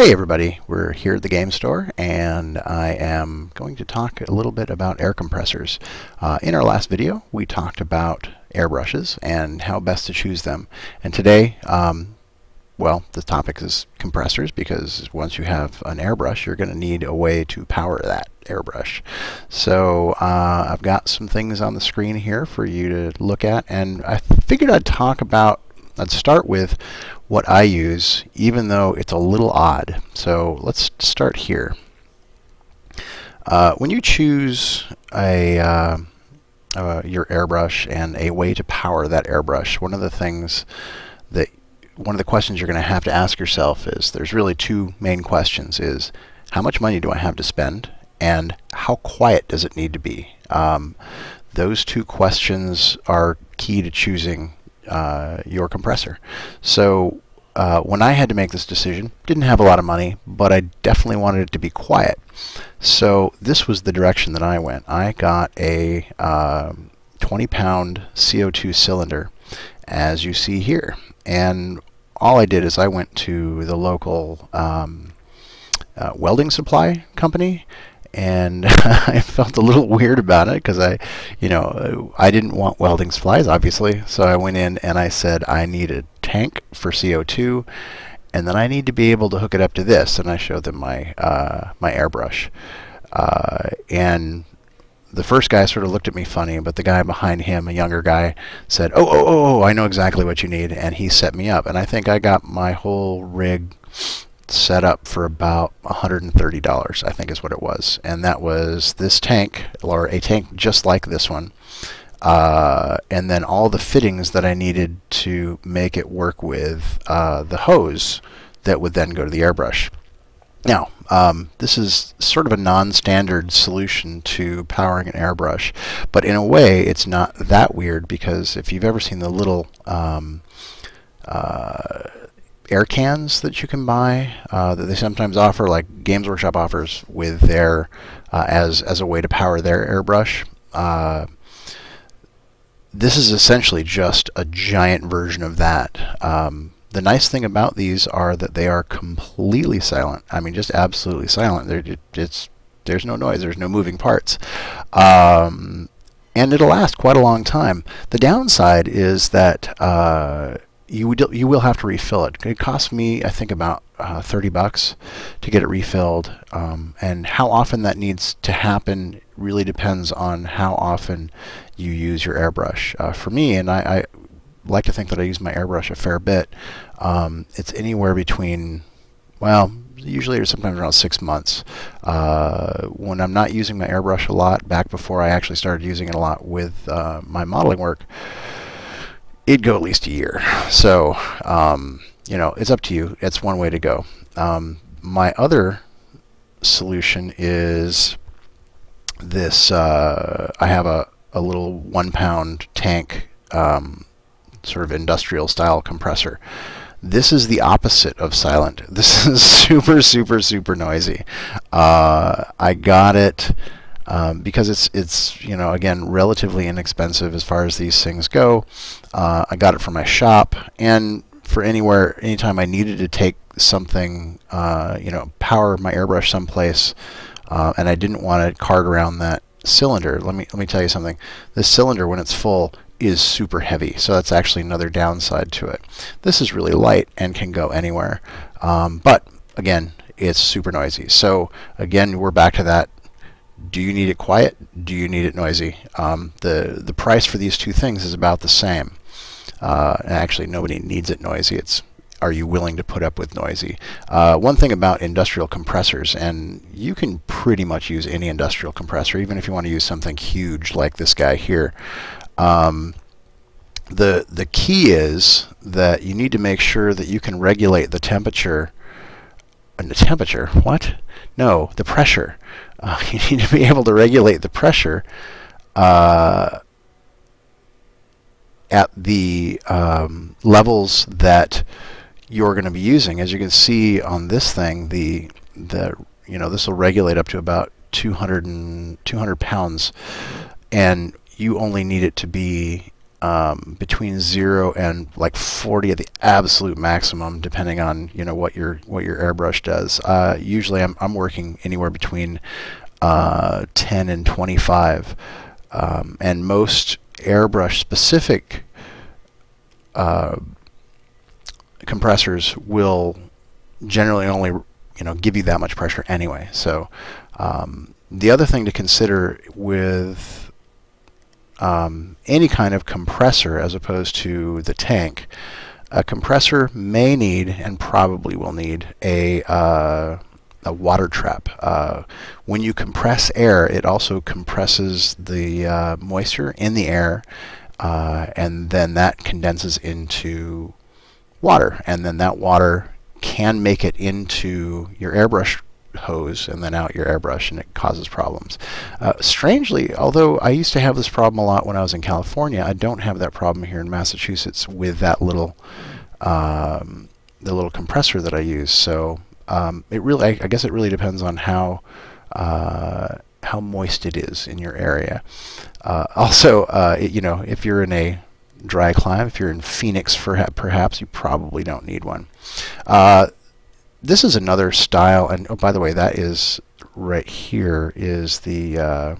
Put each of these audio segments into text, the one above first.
Hey everybody, we're here at the game store and I am going to talk a little bit about air compressors. In our last video we talked about airbrushes and how best to choose them, and today well, the topic is compressors, because once you have an airbrush you're going to need a way to power that airbrush. So I've got some things on the screen here for you to look at, and I figured I'd start with what I use, even though it's a little odd. So let's start here. When you choose your airbrush and a way to power that airbrush, one of the questions you're going to have to ask yourself is, there's really two main questions, is how much money do I have to spend, and how quiet does it need to be? Those two questions are key to choosing your compressor. So when I had to make this decision, didn't have a lot of money, but I definitely wanted it to be quiet. So this was the direction that I went. I got a 20-pound CO2 cylinder, as you see here, and all I did is I went to the local welding supply company, and I felt a little weird about it because I didn't want welding supplies, obviously. So I went in and I said I need a tank for CO2, and then I need to be able to hook it up to this. And I showed them my my airbrush, and the first guy sort of looked at me funny, but the guy behind him, a younger guy, said, "Oh, I know exactly what you need," and he set me up. And I think I got my whole rig set up for about $130, I think is what it was, and that was this tank, or a tank just like this one, and then all the fittings that I needed to make it work with the hose that would then go to the airbrush. Now, this is sort of a non-standard solution to powering an airbrush, but in a way it's not that weird, because if you've ever seen the little air cans that you can buy that they sometimes offer, like Games Workshop offers with their as a way to power their airbrush. This is essentially just a giant version of that. The nice thing about these are that they are completely silent. I mean, just absolutely silent. There's no noise. There's no moving parts. And it'll last quite a long time. The downside is that you will have to refill it. It cost me, I think, about $30 to get it refilled, and how often that needs to happen really depends on how often you use your airbrush. For me, and I like to think that I use my airbrush a fair bit, it's anywhere between, well, usually or sometimes around 6 months. When I'm not using my airbrush a lot, back before I actually started using it a lot with my modeling work, it'd go at least a year. So it's up to you. It's one way to go. My other solution is this. I have a little 1-pound tank, sort of industrial style compressor. This is the opposite of silent. This is super noisy. I got it because it's again, relatively inexpensive as far as these things go. I got it from my shop, and for anytime I needed to take something, power my airbrush someplace, and I didn't want to cart around that cylinder. Let me tell you something. This cylinder, when it's full, is super heavy, so that's actually another downside to it. This is really light and can go anywhere, but again, it's super noisy. So again, we're back to that. Do you need it quiet? Do you need it noisy? The price for these two things is about the same. And actually, nobody needs it noisy. It's, are you willing to put up with noisy? One thing about industrial compressors, and you can pretty much use any industrial compressor, even if you want to use something huge like this guy here. The key is that you need to make sure that you can regulate the temperature. The temperature? What? No, the pressure. You need to be able to regulate the pressure at the levels that you're going to be using. As you can see on this thing, this will regulate up to about 200 pounds, and you only need it to be between 0 and like 40 at the absolute maximum, depending on what your airbrush does. Usually I'm working anywhere between 10 and 25, and most airbrush specific compressors will generally only give you that much pressure anyway. So the other thing to consider with any kind of compressor as opposed to the tank, a compressor may need and probably will need a water trap. When you compress air, it also compresses the moisture in the air, and then that condenses into water, and then that water can make it into your airbrush hose and then out your airbrush, and it causes problems. Strangely, although I used to have this problem a lot when I was in California, I don't have that problem here in Massachusetts with that little the little compressor that I use. So it really, I guess it really depends on how moist it is in your area. Also, if you're in a dry climate, if you're in Phoenix, perhaps you probably don't need one. This is another style, and oh, by the way, that is right here is the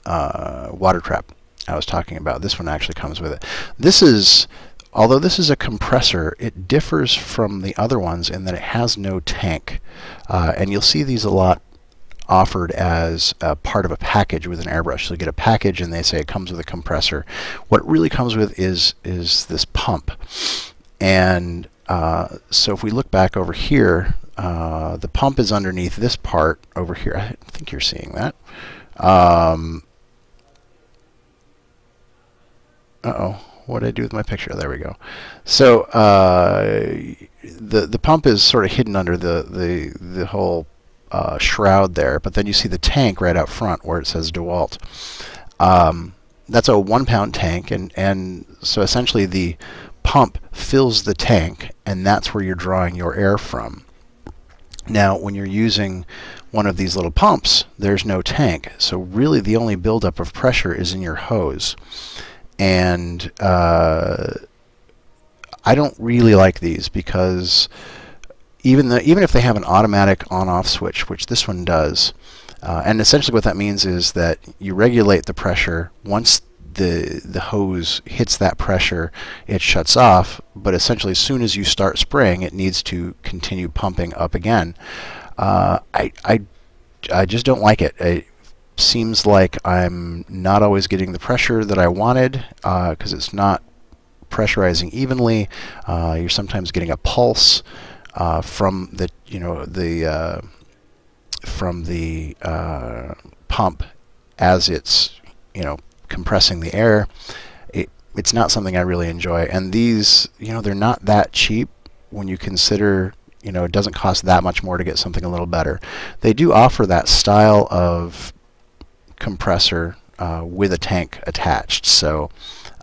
water trap I was talking about. This one actually comes with it. This is, although this is a compressor, it differs from the other ones in that it has no tank, and you'll see these a lot offered as a part of a package with an airbrush. So you get a package and they say it comes with a compressor. What it really comes with is this pump. And so if we look back over here, the pump is underneath this part over here. I think you're seeing that. Uh-oh, what did I do with my picture? There we go. So the pump is sort of hidden under the whole shroud there, but then you see the tank right out front where it says DeWalt. That's a 1 pound tank, and so essentially the pump fills the tank, and that's where you're drawing your air from. Now when you're using one of these little pumps, there's no tank, so really the only buildup of pressure is in your hose. And I don't really like these because even if they have an automatic on-off switch, which this one does, and essentially what that means is that you regulate the pressure. Once the hose hits that pressure, it shuts off, but essentially as soon as you start spraying, it needs to continue pumping up again. I just don't like it. It seems like I'm not always getting the pressure that I wanted, because it's not pressurizing evenly. You're sometimes getting a pulse from the pump as it's compressing the air. It's not something I really enjoy, and these they're not that cheap when you consider it doesn't cost that much more to get something a little better. They do offer that style of compressor with a tank attached, so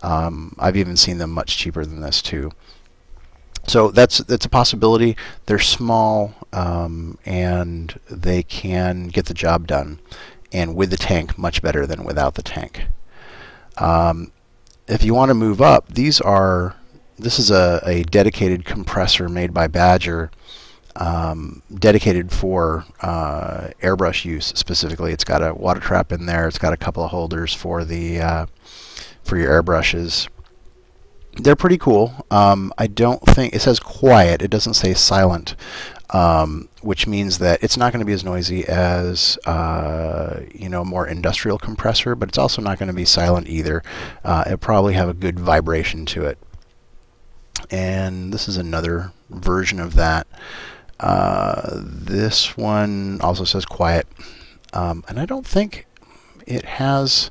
I've even seen them much cheaper than this too. So that's a possibility. They're small, and they can get the job done, and with the tank much better than without the tank. If you want to move up, this is a dedicated compressor made by Badger, dedicated for airbrush use specifically. It's got a water trap in there. It's got a couple of holders for your airbrushes. They're pretty cool. I don't think it says quiet. It doesn't say silent, which means that it's not going to be as noisy as a more industrial compressor, but it's also not going to be silent either. It'll probably have a good vibration to it. And this is another version of that. This one also says quiet, and I don't think it has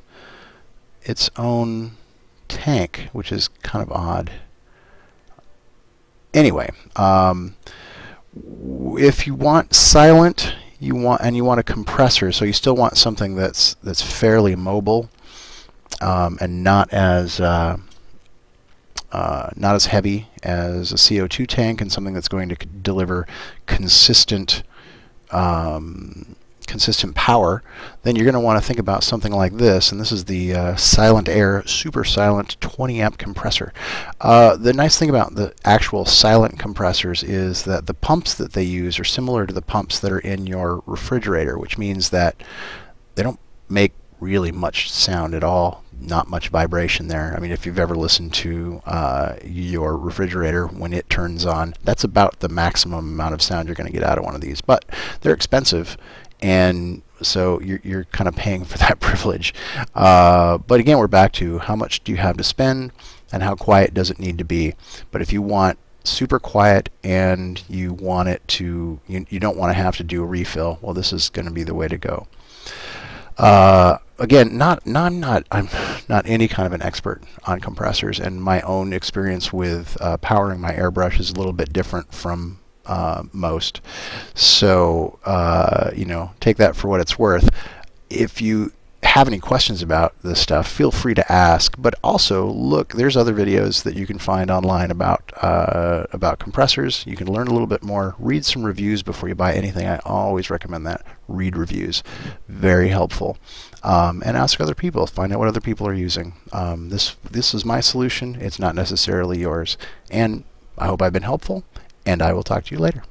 its own tank, which is kind of odd. Anyway, if you want silent, you want a compressor, so you still want something that's fairly mobile, and not as heavy as a CO2 tank, and something that's going to deliver consistent consistent power, then you're going to want to think about something like this. And this is the Silent Air Super Silent 20 amp compressor. The nice thing about the actual silent compressors is that the pumps that they use are similar to the pumps that are in your refrigerator, which means that they don't make really much sound at all, not much vibration there. I mean, if you've ever listened to your refrigerator when it turns on, that's about the maximum amount of sound you're going to get out of one of these. But they're expensive, and so you're kind of paying for that privilege. But again, we're back to how much do you have to spend and how quiet does it need to be. But if you want super quiet and you want it to, you don't want to have to do a refill, well, this is going to be the way to go. Again, I'm not any kind of an expert on compressors, and my own experience with powering my Airbrush is a little bit different from most. So you know, take that for what it's worth. If you have any questions about this stuff, feel free to ask. But also, look, there's other videos that you can find online about compressors. You can learn a little bit more. Read some reviews before you buy anything. I always recommend that. Read reviews. Very helpful. And ask other people. Find out what other people are using. This is my solution. It's not necessarily yours. And I hope I've been helpful, and I will talk to you later.